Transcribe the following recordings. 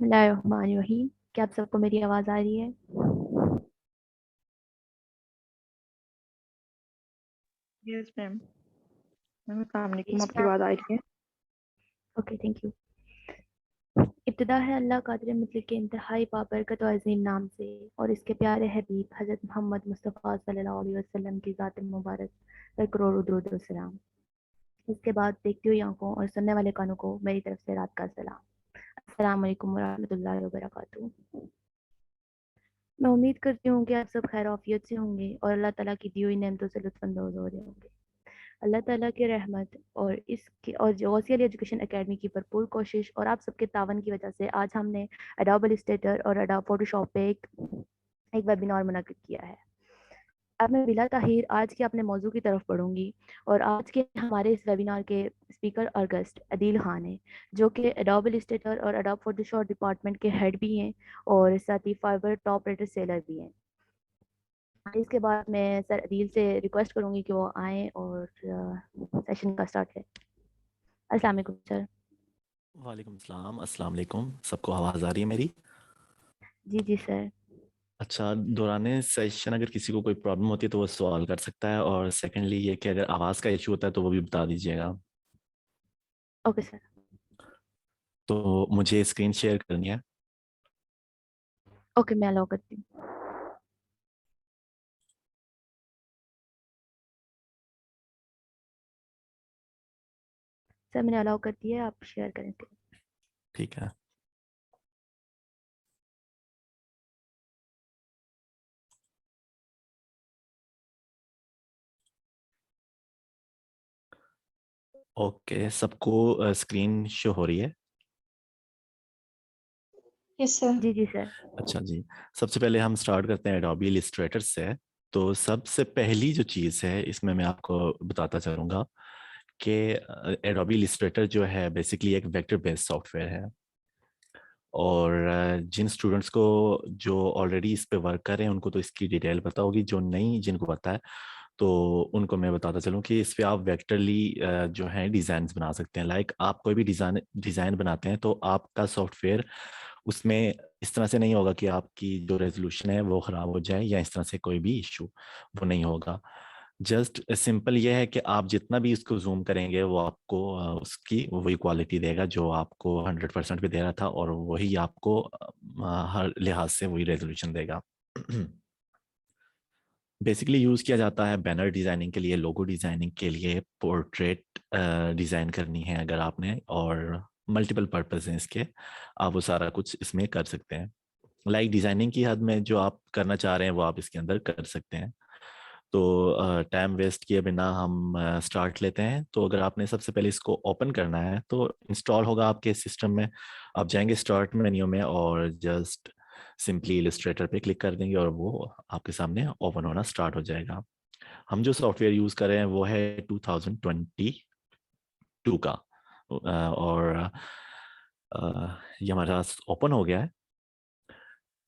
बिस्मिल्लाहिर्रहमानिर्रहीम। क्या आप सबको मेरी आवाज़ आ रही है? Yes ma'am. मैम अस्सलाम वालेकुम, यस आपकी मैम। बात आ रही है। Okay, thank you. इब्तिदा है अल्लाह कादिर मुतलक के इंतहाई बाबरकत और अजीम नाम से, और इसके प्यारे हबीब हज़रत मोहम्मद मुस्तफ़ा सल्लल्लाहु अलैहि वसल्लम की ज़ात मुबारक पर करोड़ों दुरूद व सलाम। इसके बाद देखती हुई आंखों और सुनने वाले कानों को मेरी तरफ से रात का सलाम। अस्सलाम वालेकुम व रहमतुल्लाहि व बरकातुहू। मैं उम्मीद करती हूँ कि आप सब खैर आफियत से होंगे और अल्लाह ताला की दी हुई नेमतों से लुत्फ़अंदोज़ हो रहे होंगे। अल्लाह ताला की रहमत और गौसिया एजुकेशन एकेडमी की भरपूर कोशिश और आप सबके तावन की वजह से आज हमने एडोब इलस्ट्रेटर और एडोब फोटोशॉप पे एक वेबिनार मुनक़िद किया है। अब मैं बिला ताहीर आज के अपने मौजू की तरफ बढ़ूंगी, और आज के हमारे इस वेबिनार के स्पीकर और गेस्ट अदील खान हैं, जो कि एडोब इलस्ट्रेटर और एडोब फोटोशॉप डिपार्टमेंट के हेड भी हैं और साथ ही फाइबर टॉप रेटेड सेलर भी हैं। इसके बाद मैं सर अदील से रिक्वेस्ट करूंगी कि वो आएँ और सेशन का स्टार्ट करें। अस्सलाम वालेकुम सर। वालेकुम सलाम, अस्सलाम वालेकुम। सबको आवाज़ आ रही है मेरी? जी जी सर। अच्छा, दौरान सेशन अगर किसी को कोई प्रॉब्लम होती है तो वो सवाल कर सकता है, और सेकंडली ये कि अगर आवाज़ का इशू होता है तो वो भी बता दीजिएगा। Okay sir. तो मुझे स्क्रीन शेयर करनी है। ओके, मैं अलाउ करती हूँ। सर मैंने अलाउ कर दिया है, आप शेयर करें स्क्रीन। ठीक है। ओके, सबको स्क्रीन शो हो रही है? Yes sir. जी जी सर। अच्छा जी, सबसे पहले हम स्टार्ट करते हैं एडोबी इलस्ट्रेटर से। तो सबसे पहली जो चीज़ है इसमें मैं आपको बताता चलूँगा कि एडोबी इलस्ट्रेटर जो है बेसिकली एक वेक्टर बेस्ड सॉफ्टवेयर है। और जिन स्टूडेंट्स को जो ऑलरेडी इस पे वर्क कर रहे हैं उनको तो इसकी डिटेल पता होगी, जो नहीं जिनको पता है तो उनको मैं बताता चलूँ कि इस पे आप वेक्टरली जो है डिज़ाइंस बना सकते हैं। लाइक आप कोई भी डिज़ाइन बनाते हैं तो आपका सॉफ्टवेयर उसमें इस तरह से नहीं होगा कि आपकी जो रेजोल्यूशन है वो ख़राब हो जाए या इस तरह से कोई भी इशू वो नहीं होगा। जस्ट सिंपल ये है कि आप जितना भी इसको जूम करेंगे वो आपको उसकी वही क्वालिटी देगा जो आपको 100% पे दे रहा था, और वही आपको हर लिहाज से वही रेजोल्यूशन देगा। बेसिकली यूज़ किया जाता है बैनर डिज़ाइनिंग के लिए, लोगो डिज़ाइनिंग के लिए, पोर्ट्रेट डिज़ाइन करनी है अगर आपने, और मल्टीपल पर्पज़ हैं इसके, आप वो सारा कुछ इसमें कर सकते हैं। लाइक डिज़ाइनिंग की हद में जो आप करना चाह रहे हैं वो आप इसके अंदर कर सकते हैं। तो टाइम वेस्ट किए बिना हम स्टार्ट लेते हैं। तो अगर आपने सबसे पहले इसको ओपन करना है तो इंस्टॉल होगा आपके सिस्टम में। आप जाएंगे स्टार्ट मेन्यू में और जस्ट सिंपली इलस्ट्रेटर पे क्लिक कर देंगे और वो आपके सामने ओपन होना स्टार्ट हो जाएगा। हम जो सॉफ्टवेयर यूज़ कर रहे हैं वो है 2022 का। और ये हमारे पास ओपन हो गया है।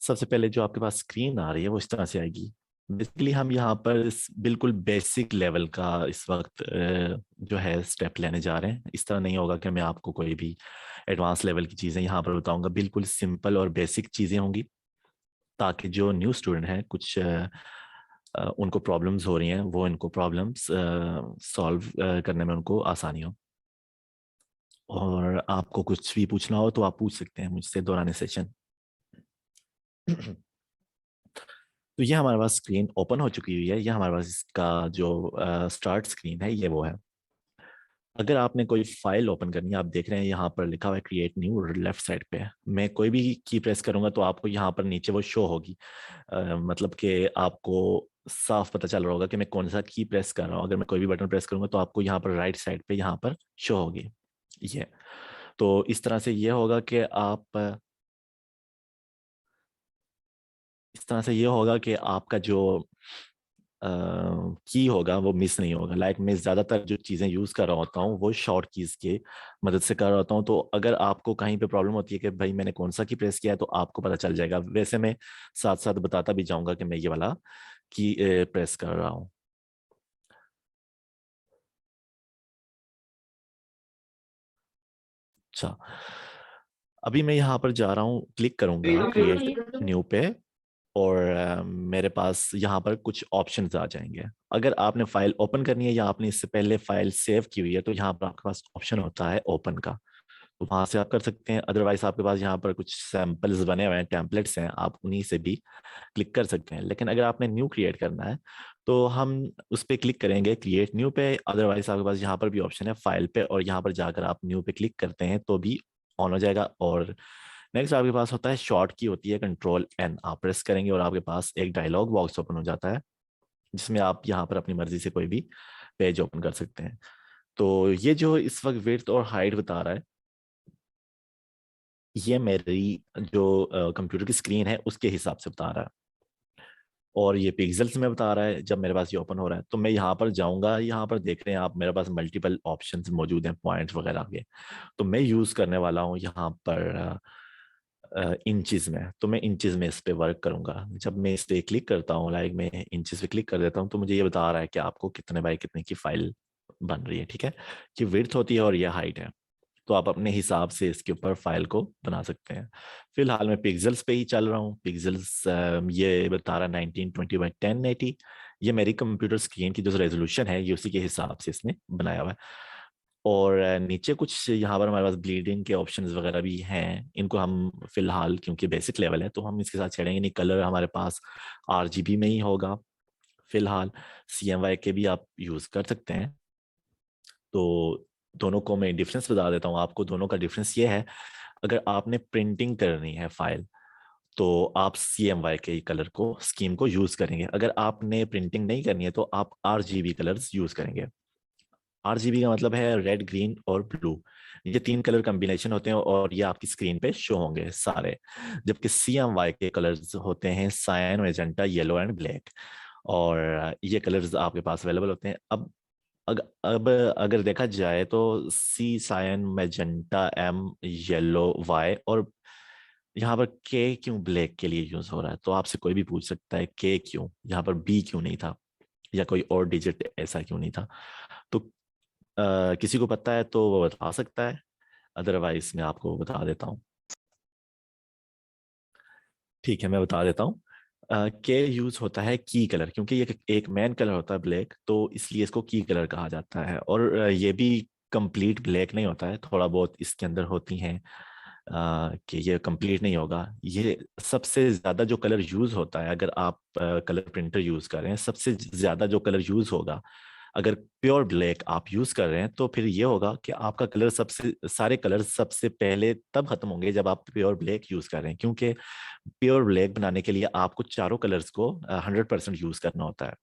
सबसे पहले जो आपके पास स्क्रीन आ रही है वो इस तरह से आएगी। बेसिकली हम यहाँ पर बिल्कुल बेसिक लेवल का इस वक्त जो है स्टेप लेने जा रहे हैं। इस तरह नहीं होगा कि मैं आपको कोई भी एडवांस लेवल की चीज़ें यहाँ पर बताऊंगा। बिल्कुल सिंपल और बेसिक चीज़ें होंगी ताकि जो न्यू स्टूडेंट हैं कुछ उनको प्रॉब्लम्स हो रही हैं वो इनको प्रॉब्लम्स सॉल्व करने में उनको आसानी हो। और आपको कुछ भी पूछना हो तो आप पूछ सकते हैं मुझसे दौरान सेशन। तो ये हमारे पास स्क्रीन ओपन हो चुकी हुई है। ये हमारे पास इसका जो स्टार्ट स्क्रीन है ये वो है। अगर आपने कोई फाइल ओपन करनी है, आप देख रहे हैं यहाँ पर लिखा हुआ है क्रिएट न्यू लेफ्ट साइड पे। मैं कोई भी की प्रेस करूंगा तो आपको यहाँ पर नीचे वो शो होगी। मतलब कि आपको साफ पता चल रहा होगा कि मैं कौन सा की प्रेस कर रहा हूँ। अगर मैं कोई भी बटन प्रेस करूंगा तो आपको यहाँ पर राइट साइड पे यहाँ पर शो होगी ये। तो इस तरह से ये होगा कि आप इस तरह से ये होगा कि आपका जो की होगा वो मिस नहीं होगा। लाइक मैं ज़्यादातर जो चीज़ें यूज़ कर रहा होता हूँ वो शॉर्ट कीज़ के मदद से कर रहा होता हूँ। तो अगर आपको कहीं पे प्रॉब्लम होती है कि भाई मैंने कौन सा की प्रेस किया है तो आपको पता चल जाएगा। वैसे मैं साथ साथ बताता भी जाऊँगा कि मैं ये वाला की प्रेस कर रहा हूँ। अच्छा, अभी मैं यहाँ पर जा रहा हूँ, क्लिक करूँगा क्रिएट न्यू पे, और मेरे पास यहाँ पर कुछ ऑप्शंस आ जाएंगे। अगर आपने फाइल ओपन करनी है या आपने इससे पहले फाइल सेव की हुई है तो यहाँ पर आपके पास ऑप्शन होता है ओपन का, तो वहाँ से आप कर सकते हैं। अदरवाइज आपके पास यहाँ पर कुछ सैम्पल्स बने हुए हैं, टेम्पलेट्स हैं, आप उन्हीं से भी क्लिक कर सकते हैं। लेकिन अगर आपने न्यू क्रिएट करना है तो हम उस पर क्लिक करेंगे क्रिएट न्यू पे। अदरवाइज आपके पास यहाँ पर भी ऑप्शन है फाइल पे, और यहाँ पर जाकर आप न्यू पे क्लिक करते हैं तो भी ऑन हो जाएगा। और नेक्स्ट आपके पास होता है शॉर्ट की होती है कंट्रोल एन, आप प्रेस करेंगे और आपके पास एक डायलॉग बॉक्स ओपन हो जाता है जिसमें आप यहाँ पर अपनी मर्जी से कोई भी पेज ओपन कर सकते हैं। तो ये जो इस वक्त विड्थ और हाइट बता रहा है ये मेरी जो कंप्यूटर की स्क्रीन है उसके हिसाब से बता रहा है, और ये पिक्सल्स में बता रहा है जब मेरे पास ये ओपन हो रहा है। तो मैं यहाँ पर जाऊँगा, यहाँ पर देख रहे हैं आप मेरे पास मल्टीपल ऑप्शंस मौजूद हैं पॉइंट्स वगैरह के। तो मैं यूज़ करने वाला हूँ यहाँ पर इंचज़ में। तो मैं इंचज़ में इस पे वर्क करूँगा। जब मैं इस पे क्लिक करता हूँ, लाइक मैं इंचज़ पे क्लिक कर देता हूँ, तो मुझे ये बता रहा है कि आपको कितने बाई कितने की फाइल बन रही है। ठीक है, ये विड्थ होती है और ये हाइट है। तो आप अपने हिसाब से इसके ऊपर फाइल को बना सकते हैं। फिलहाल मैं पिक्सल्स पे ही चल रहा हूँ। पिक्सल्स ये बता रहा है 1920 by 1080। ये मेरी कंप्यूटर स्क्रीन की जो रेजोल्यूशन है ये उसी के हिसाब से इसने बनाया हुआ है। और नीचे कुछ यहाँ पर हमारे पास ब्लीडिंग के ऑप्शंस वगैरह भी हैं, इनको हम फिलहाल क्योंकि बेसिक लेवल है तो हम इसके साथ छेड़ेंगे नहीं। कलर हमारे पास RGB में ही होगा फिलहाल। CMYK के भी आप यूज़ कर सकते हैं। तो दोनों को मैं डिफरेंस बता देता हूँ आपको। दोनों का डिफरेंस ये है, अगर आपने प्रिंटिंग करनी है फाइल तो आप CMYK कलर को स्कीम को यूज़ करेंगे। अगर आपने प्रिंटिंग नहीं करनी है तो आप RGB कलर्स यूज़ करेंगे। RGB का मतलब है रेड, ग्रीन और ब्लू। ये 3 कलर कॉम्बिनेशन होते हैं और ये आपकी स्क्रीन पे शो होंगे सारे। जबकि CMYK कलर्स होते हैं cyan, magenta, yellow and black. और ये कलर्स आपके पास अवेलेबल होते हैं। अब अगर देखा जाए तो C cyan, magenta, M yellow, Y, और यहाँ पर K क्यों ब्लैक के लिए यूज हो रहा है। तो आपसे कोई भी पूछ सकता है K क्यों, यहाँ पर B क्यों नहीं था, या कोई और डिजिट ऐसा क्यों नहीं था। तो किसी को पता है तो वो बता सकता है, अदरवाइज मैं आपको बता देता हूँ। ठीक है, मैं बता देता हूँ। के यूज होता है की कलर, क्योंकि ये एक मेन कलर होता है ब्लैक, तो इसलिए इसको की कलर कहा जाता है। और ये भी कंप्लीट ब्लैक नहीं होता है, थोड़ा बहुत इसके अंदर होती हैं कि ये कंप्लीट नहीं होगा। ये सबसे ज़्यादा जो कलर यूज़ होता है, अगर आप कलर प्रिंटर यूज़ कर रहे हैं, सबसे ज़्यादा जो कलर यूज़ होगा, अगर प्योर ब्लैक आप यूज़ कर रहे हैं तो फिर ये होगा कि आपका कलर सबसे सारे कलर सबसे पहले तब खत्म होंगे जब आप प्योर ब्लैक यूज़ कर रहे हैं, क्योंकि प्योर ब्लैक बनाने के लिए आपको चारों कलर्स को 100% यूज़ करना होता है।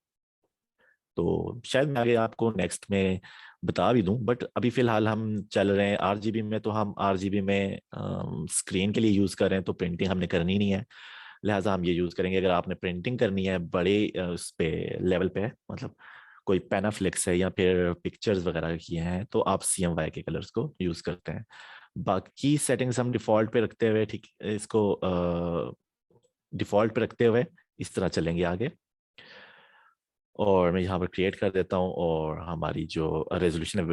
तो शायद मैं आगे आपको नेक्स्ट में बता भी दूं, बट अभी फिलहाल हम चल रहे हैं RGB में। तो हम RGB में स्क्रीन के लिए यूज़ कर रहे हैं, तो प्रिंटिंग हमने करनी नहीं है, लिहाजा हम ये यूज़ करेंगे। अगर आपने प्रिंटिंग करनी है बड़े उस पे लेवल पे, मतलब कोई पैनाफ्लेक्स है या फिर पिक्चर्स वगैरह किए हैं, तो आप CMYK के कलर्स को यूज़ करते हैं। बाकी सेटिंग्स हम डिफ़ॉल्ट पे रखते हुए, ठीक, इसको डिफ़ॉल्ट पे रखते हुए इस तरह चलेंगे आगे। और मैं यहाँ पर क्रिएट कर देता हूँ, और हमारी जो रेजोल्यूशन है,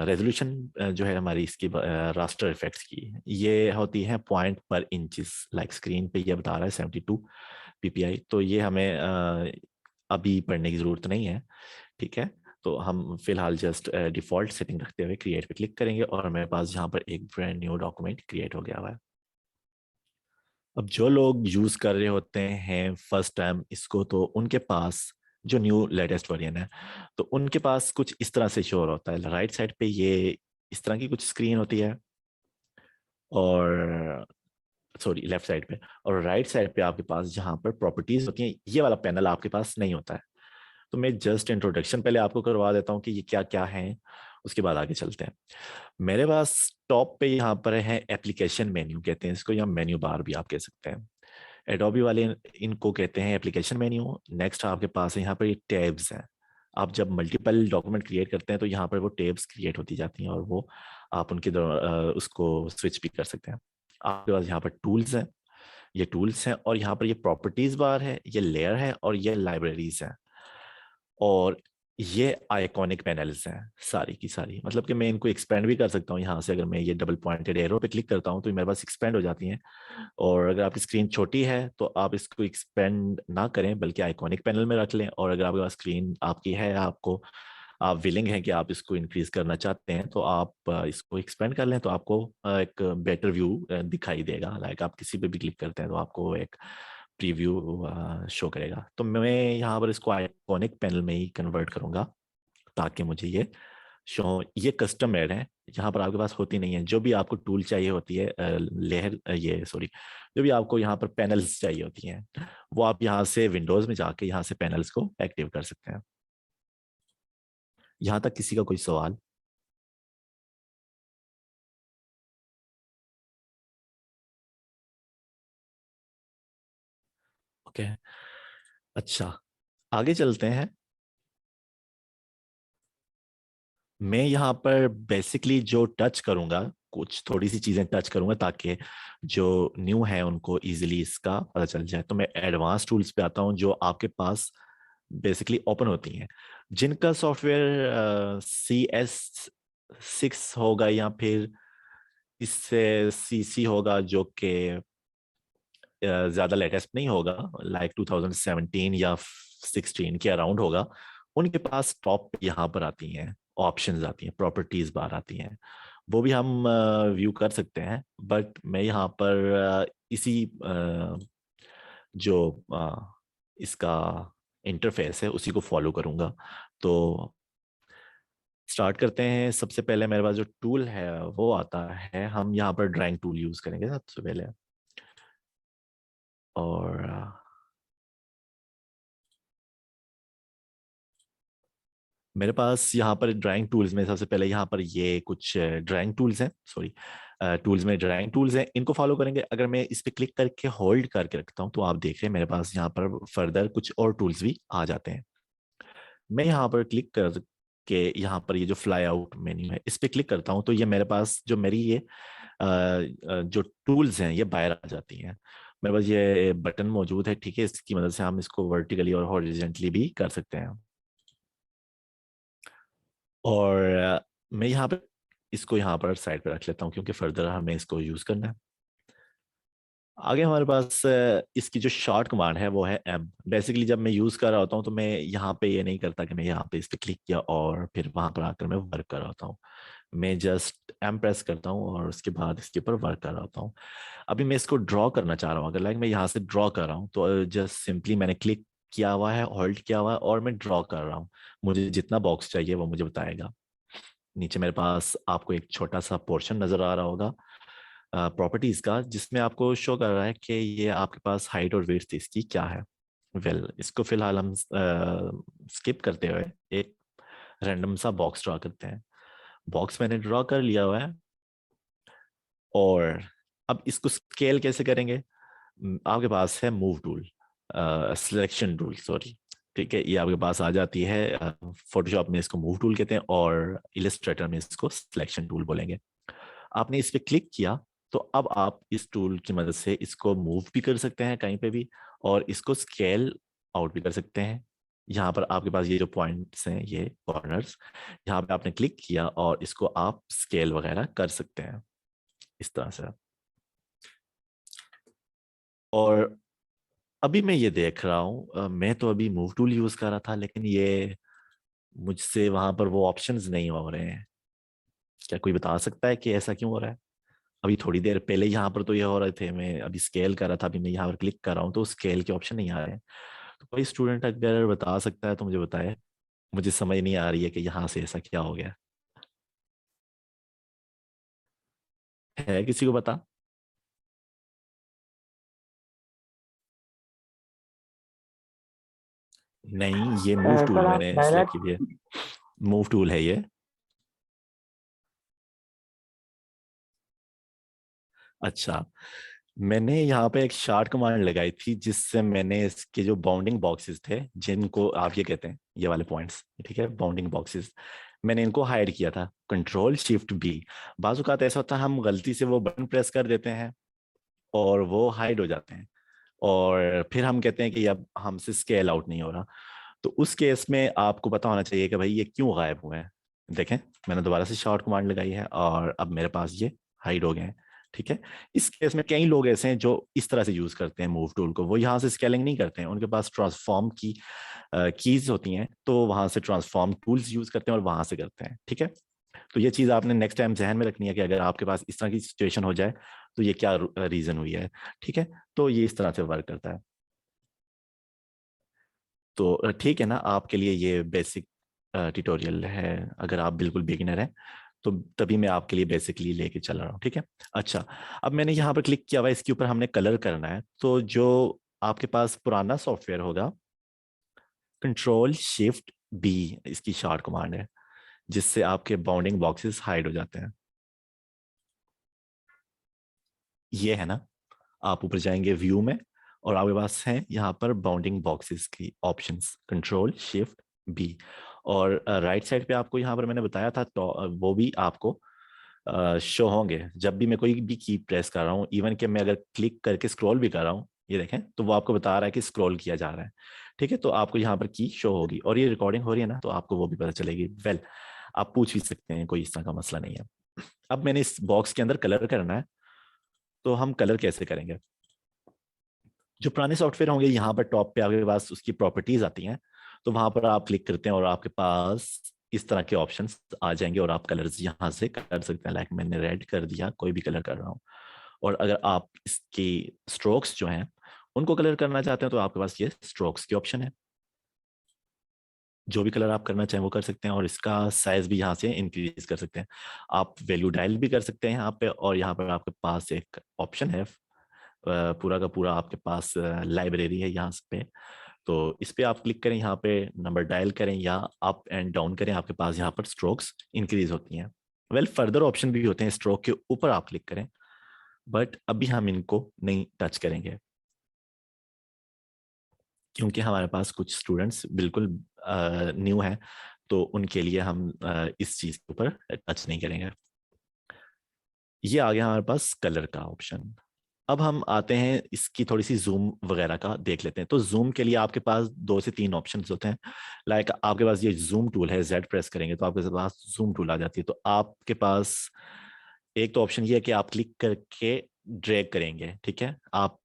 रेजोल्यूशन जो है हमारी इसकी रास्टर इफेक्ट्स की, ये होती है पॉइंट पर इंचेस। लाइक स्क्रीन पे ये बता रहा है 72 PPI, तो ये हमें अभी पढ़ने की ज़रूरत नहीं है। ठीक है, तो हम फिलहाल जस्ट डिफ़ॉल्ट सेटिंग रखते हुए क्रिएट पे क्लिक करेंगे, और मेरे पास यहाँ पर एक ब्रांड न्यू डॉक्यूमेंट क्रिएट हो गया हुआ है। अब जो लोग यूज़ कर रहे होते हैं फर्स्ट टाइम इसको, तो उनके पास जो न्यू लेटेस्ट वर्जन है, तो उनके पास कुछ इस तरह से शोर होता है। राइट साइड पे ये इस तरह की कुछ स्क्रीन होती है, और सॉरी लेफ्ट साइड पे, और राइट साइड पे आपके पास जहाँ पर प्रॉपर्टीज होती हैं, ये वाला पैनल आपके पास नहीं होता है। तो मैं जस्ट इंट्रोडक्शन पहले आपको करवा देता हूँ कि ये क्या क्या है, उसके बाद आगे चलते हैं। मेरे पास टॉप पे यहाँ पर है एप्लीकेशन मेन्यू कहते हैं इसको, या मेन्यू बार भी आप कह सकते हैं। एडोबी वाले इनको कहते हैं एप्लीकेशन मेन्यू। नेक्स्ट आपके पास है यहाँ पर ये टैब्स हैं। आप जब मल्टीपल डॉक्यूमेंट क्रिएट करते हैं तो यहाँ पर वो टैब्स क्रिएट होती जाती हैं, और वो आप उनके उसको स्विच भी कर सकते हैं। आपके पास यहाँ पर टूल्स हैं, ये टूल्स हैं, और यहाँ पर ये प्रॉपर्टीज बार है, ये लेयर है, और ये लाइब्रेरीज है, और ये आइकॉनिक पैनल्स हैं सारी की सारी। मतलब कि मैं इनको एक्सपेंड भी कर सकता हूँ यहाँ से। अगर मैं ये डबल पॉइंटेड एरो पे क्लिक करता हूँ तो मेरे पास एक्सपेंड हो जाती हैं। और अगर आपकी स्क्रीन छोटी है तो आप इसको एक्सपेंड ना करें, बल्कि आइकॉनिक पैनल में रख लें। और अगर आपके पास स्क्रीन आपकी है, आपको आप विलिंग हैं कि आप इसको इंक्रीज करना चाहते हैं, तो आप इसको एक्सपेंड कर लें, तो आपको एक बेटर व्यू दिखाई देगा। लाइक आप किसी पे भी क्लिक करते हैं तो आपको एक प्रीव्यू शो करेगा। तो मैं यहाँ पर इसको आइकॉनिक पैनल में ही कन्वर्ट करूंगा, ताकि मुझे ये शो, ये कस्टम एड है, यहाँ पर आपके पास होती नहीं है। जो भी आपको टूल चाहिए होती है, लेयर ये सॉरी, जो भी आपको यहाँ पर पैनल्स चाहिए होती हैं, वो आप यहाँ से विंडोज में जाके यहाँ से पैनल्स को एक्टिव कर सकते हैं। यहाँ तक किसी का कोई सवाल? ओके, अच्छा, आगे चलते हैं। मैं यहाँ पर बेसिकली जो टच करूँगा, कुछ थोड़ी सी चीज़ें टच करूँगा ताकि जो न्यू है उनको इजीली इसका पता चल जाए। तो मैं एडवांस टूल्स पे आता हूँ, जो आपके पास बेसिकली ओपन होती हैं, जिनका सॉफ्टवेयर CS6 होगा, या फिर इससे CC होगा, जो कि ज़्यादा लेटेस्ट नहीं होगा, लाइक 2017 या 16 के अराउंड होगा। उनके पास टॉप यहाँ पर आती हैं ऑप्शंस आती हैं, प्रॉपर्टीज बार आती हैं, वो भी हम व्यू कर सकते हैं। बट मैं यहाँ पर इसी जो इसका इंटरफेस है उसी को फॉलो करूँगा। तो स्टार्ट करते हैं। सबसे पहले मेरे पास जो टूल है वो आता है, हम यहाँ पर ड्राइंग टूल यूज़ करेंगे सबसे पहले। और मेरे पास यहाँ पर ड्राइंग टूल्स में सबसे पहले यहाँ पर ये कुछ ड्राइंग टूल्स हैं, सॉरी टूल्स में ड्राइंग टूल्स हैं, इनको फॉलो करेंगे। अगर मैं इस पे क्लिक करके होल्ड करके रखता हूँ तो आप देख रहे हैं मेरे पास यहाँ पर फर्दर कुछ और टूल्स भी आ जाते हैं। मैं यहाँ पर क्लिक कर के यहाँ पर ये जो फ्लाई आउट मेन्यू है इस पे क्लिक करता हूँ तो ये मेरे पास जो मेरी ये जो टूल्स हैं ये बाहर आ जाती हैं। मेरे पास ये बटन मौजूद है, ठीक है, इसकी मदद से हम इसको वर्टिकली और हॉरिजेंटली भी कर सकते हैं। और मैं यहाँ पे इसको यहाँ पर साइड पे रख लेता हूँ क्योंकि फर्दर हमें इसको यूज़ करना है। आगे हमारे पास इसकी जो शॉर्ट कमांड है वो है एम। बेसिकली जब मैं यूज़ कर रहा होता हूँ तो मैं यहाँ पे ये नहीं करता कि मैं यहाँ पे इस पर क्लिक किया और फिर वहाँ पर आकर मैं वर्क कर रहा होता हूँ। मैं जस्ट एम प्रेस करता हूँ और उसके बाद इसके ऊपर वर्क कर रहा होता हूँ। अभी मैं इसको ड्रॉ करना चाह रहा हूँ, अगर लाइक मैं यहाँ से ड्रॉ कर रहा हूँ तो जस्ट सिंपली मैंने क्लिक किया हुआ है, होल्ड किया हुआ है और मैं ड्रॉ कर रहा हूँ। मुझे जितना बॉक्स चाहिए वो मुझे बताएगा। नीचे मेरे पास आपको एक छोटा सा पोर्शन नजर आ रहा होगा प्रॉपर्टीज का, जिसमें आपको शो कर रहा है कि ये आपके पास हाइट और वेट इसकी क्या है। इसको फिलहाल हम स्किप करते हुए एक रैंडम सा बॉक्स ड्रॉ करते हैं। बॉक्स मैंने ड्रॉ कर लिया हुआ है और अब इसको स्केल कैसे करेंगे। आपके पास है move tool, selection tool sorry, ठीक है, ये आपके पास आ जाती है। फोटोशॉप में इसको मूव टूल कहते हैं और इलस्ट्रेटर में इसको सिलेक्शन टूल बोलेंगे। आपने इस पर क्लिक किया तो अब आप इस टूल की मदद से इसको मूव भी कर सकते हैं कहीं पे भी और इसको स्केल आउट भी कर सकते हैं। यहाँ पर आपके पास ये जो पॉइंट्स हैं ये कॉर्नर्स, यहाँ पे आपने क्लिक किया और इसको आप स्केल वगैरह कर सकते हैं इस तरह से। और अभी मैं ये देख रहा हूँ मैं तो अभी मूव टूल यूज कर रहा था लेकिन ये मुझसे वहां पर वो ऑप्शंस नहीं हो रहे हैं। क्या कोई बता सकता है कि ऐसा क्यों हो रहा है। अभी थोड़ी देर पहले यहाँ पर तो ये हो रहे थे, मैं अभी स्केल कर रहा था, अभी मैं यहाँ पर क्लिक कर रहा हूँ तो स्केल के ऑप्शन नहीं आ रहे हैं। तो कोई स्टूडेंट अगर बता सकता है तो मुझे बताए, मुझे समझ नहीं आ रही है कि यहाँ से ऐसा क्या हो गया है, किसी को बता। नहीं, ये मूव टूल सर आप मैंने सिलेक्ट डायरेक्ट की है, मूव टूल है ये। अच्छा, मैंने यहाँ पे एक शार्ट कमांड लगाई थी जिससे मैंने इसके जो बाउंडिंग बॉक्सेस थे, जिनको आप ये कहते हैं ये वाले पॉइंट्स, ठीक है, बाउंडिंग बॉक्सेस, मैंने इनको हाइड किया था। Control shift B. बाज़ औक़ात ऐसा होता है हम गलती से वो बटन प्रेस कर देते हैं और वो हाइड हो जाते हैं और फिर हम कहते हैं कि अब हमसे स्केल आउट नहीं हो रहा। तो उस केस में आपको पता होना चाहिए कि भाई ये क्यों गायब हुए हैं। देखें, मैंने दोबारा से शॉर्ट कमांड लगाई है और अब मेरे पास ये हाइड हो गए हैं, ठीक है। इस केस में कई लोग ऐसे हैं जो इस तरह से यूज करते हैं मूव टूल को, वो यहाँ से स्केलिंग नहीं करते हैं, उनके पास ट्रांसफॉर्म की कीज होती हैं तो वहां से ट्रांसफॉर्म टूल्स यूज करते हैं और वहां से करते हैं, ठीक है। तो ये चीज आपने नेक्स्ट टाइम जहन में रखनी है कि अगर आपके पास इस तरह की सिचुएशन हो जाए तो ये क्या रीजन हुई है, ठीक है। तो ये इस तरह से वर्क करता है। तो ठीक है ना, आपके लिए ये बेसिक ट्यूटोरियल है। अगर आप बिल्कुल बिगिनर हैं तो तभी मैं आपके लिए बेसिकली लेके चल रहा हूँ, ठीक है। अच्छा, अब मैंने यहाँ पर क्लिक किया हुआ है, इसके ऊपर हमने कलर करना है। तो जो आपके पास पुराना सॉफ्टवेयर होगा, कंट्रोल शिफ्ट बी इसकी शॉर्ट कमांड है जिससे आपके बाउंडिंग बॉक्सेस हाइड हो जाते हैं। ये है ना, आप ऊपर जाएंगे व्यू में और आपके पास है यहाँ पर बाउंडिंग बॉक्सेस की ऑप्शंस, कंट्रोल शिफ्ट बी। और राइट साइड पे आपको यहाँ पर मैंने बताया था तो वो भी आपको शो होंगे जब भी मैं कोई भी की प्रेस कर रहा हूँ। इवन कि मैं अगर क्लिक करके स्क्रॉल भी कर रहा हूँ, ये देखें, तो वो आपको बता रहा है कि स्क्रॉल किया जा रहा है, ठीक है। तो आपको यहाँ पर की शो होगी और ये रिकॉर्डिंग हो रही है ना, तो आपको वो भी पता चलेगी। आप पूछ भी सकते हैं, कोई इस तरह का मसला नहीं है। अब मैंने इस बॉक्स के अंदर कलर करना है, तो हम कलर कैसे करेंगे। जो पुराने सॉफ्टवेयर होंगे यहाँ पर टॉप पे आपके पास उसकी प्रॉपर्टीज आती हैं, तो वहां पर आप क्लिक करते हैं और आपके पास इस तरह के ऑप्शंस आ जाएंगे और आप कलर्स यहाँ से कर सकते हैं। लाइक मैंने रेड कर दिया, कोई भी कलर कर रहा हूँ। और अगर आप इसकी स्ट्रोक्स जो हैं उनको कलर करना चाहते हैं तो आपके पास ये स्ट्रोक्स की ऑप्शन है, जो भी कलर आप करना चाहें वो कर सकते हैं। और इसका साइज भी यहाँ से इंक्रीज कर सकते हैं। आप वैल्यू डायल भी कर सकते हैं यहाँ पे, और यहाँ पर आपके पास एक ऑप्शन है, पूरा का पूरा आपके पास लाइब्रेरी है यहाँ पे। तो इस पे आप क्लिक करें, यहाँ पे नंबर डायल करें या अप एंड डाउन करें, आपके पास यहाँ पर स्ट्रोक्स इंक्रीज होती हैं। वेल फर्दर ऑप्शन भी होते हैं, स्ट्रोक के ऊपर आप क्लिक करें, बट अभी हम इनको नहीं टच करेंगे क्योंकि हमारे पास कुछ स्टूडेंट्स बिल्कुल न्यू हैं, तो उनके लिए हम इस चीज के ऊपर टच नहीं करेंगे। ये आ गया हमारे पास कलर का ऑप्शन। अब हम आते हैं इसकी थोड़ी सी जूम वगैरह का देख लेते हैं। तो जूम के लिए आपके पास 2 से 3 ऑप्शंस होते हैं। लाइक आपके पास ये जूम टूल है, जेड प्रेस करेंगे तो आपके पास जूम टूल आ जाती है। तो आपके पास एक तो ऑप्शन ये है कि आप क्लिक करके ड्रैग करेंगे, ठीक है। आप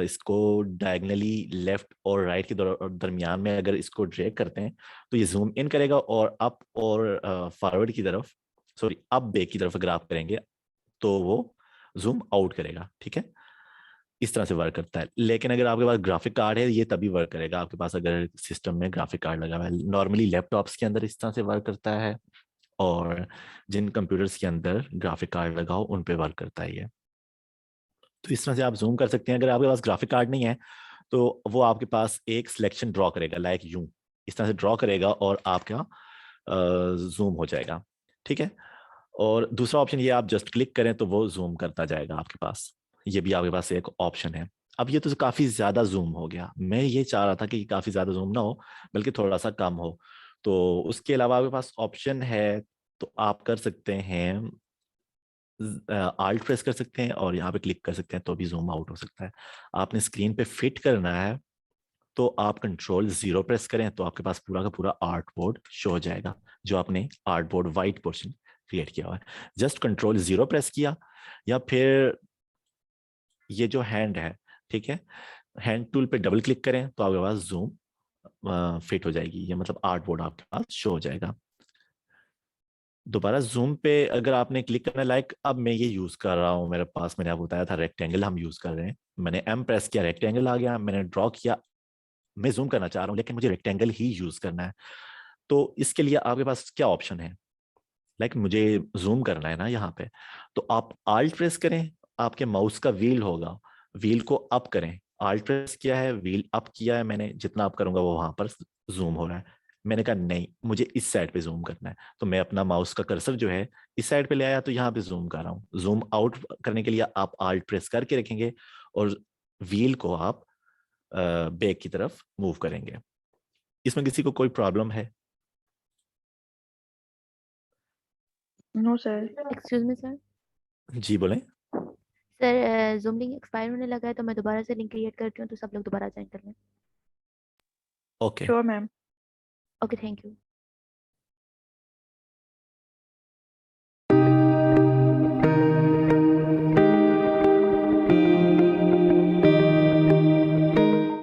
इसको डायगनली लेफ्ट और राइट के दरमियान में अगर इसको ड्रैग करते हैं तो ये जूम इन करेगा, और अप और फॉरवर्ड की तरफ, सॉरी अप बैक की तरफ अगर आप करेंगे तो वो जूम आउट करेगा, ठीक है। इस तरह से वर्क करता है। लेकिन अगर आपके पास ग्राफिक कार्ड है ये तभी वर्क करेगा, आपके पास अगर सिस्टम में ग्राफिक कार्ड लगा हुआ है। नॉर्मली लैपटॉप्स के अंदर इस तरह से वर्क करता है, और जिन कंप्यूटर्स के अंदर ग्राफिक कार्ड लगा हो उन पे वर्क करता है ये। तो इस तरह से आप जूम कर सकते हैं। अगर आपके पास ग्राफिक कार्ड नहीं है तो वो आपके पास एक सिलेक्शन ड्रॉ करेगा, लाइक यूं इस तरह से ड्रॉ करेगा और आपका जूम हो जाएगा, ठीक है। और दूसरा ऑप्शन ये, आप जस्ट क्लिक करें तो वो जूम करता जाएगा आपके पास। ये भी आपके पास एक ऑप्शन है। अब ये तो काफी ज्यादा जूम हो गया, मैं ये चाह रहा था कि काफी ज्यादा जूम ना हो बल्कि थोड़ा सा कम हो। तो उसके अलावा आपके पास ऑप्शन है, तो आप कर सकते हैं आल्ट प्रेस कर सकते हैं और यहाँ पे क्लिक कर सकते हैं तो भी जूम आउट हो सकता है। आपने स्क्रीन पे फिट करना है तो आप कंट्रोल 0 प्रेस करें तो आपके पास पूरा का पूरा आर्ट बोर्ड शो हो जाएगा, जो आपने art board white portion create किया हुआ है। जस्ट कंट्रोल 0 प्रेस किया, या फिर ये जो हैंड है, ठीक है, हैंड टूल पे डबल क्लिक करें तो आपके पास जूम फिट हो जाएगी, ये मतलब आर्ट बोर्ड आपके पास शो हो जाएगा। दोबारा जूम पे अगर आपने क्लिक करना, लाइक अब मैं ये यूज कर रहा हूँ, मेरे पास मैंने आपको बताया था रेक्टेंगल हम यूज कर रहे हैं। मैंने एम प्रेस किया, रेक्टेंगल आ गया, मैंने ड्रॉ किया। मैं जूम करना चाह रहा हूँ लेकिन मुझे रेक्टेंगल ही यूज करना है। तो इसके लिए आपके पास क्या ऑप्शन है, लाइक मुझे जूम करना है ना यहाँ पे, तो आप आल्ट प्रेस करें, आपके माउस का व्हील होगा, व्हील को अप करें। आल्ट प्रेस किया है, व्हील अप किया है मैंने, जितना अप करूंगा वो वहां पर जूम हो रहा है। मैंने कहा नहीं, मुझे इस साइड पे जूम करना है, तो मैं अपना माउस का कर्सर जो है इस साइड पे ले आया, तो यहाँ पे जूम कर रहा हूँ। जूम आउट करने के लिए आप आल्ट प्रेस करके रखेंगे और व्हील को आप बैक की तरफ मूव करेंगे। इसमें किसी को कोई प्रॉब्लम है? No sir. Excuse me sir. जी बोलें। सर जूम लिंक एक्सपायर होने लगा है तो मैं दोबारा से लिंक क्रिएट करती हूँ, तो सब लोग दोबारा ज्वाइन कर लें। Okay. Sure ma'am. Okay, thank you.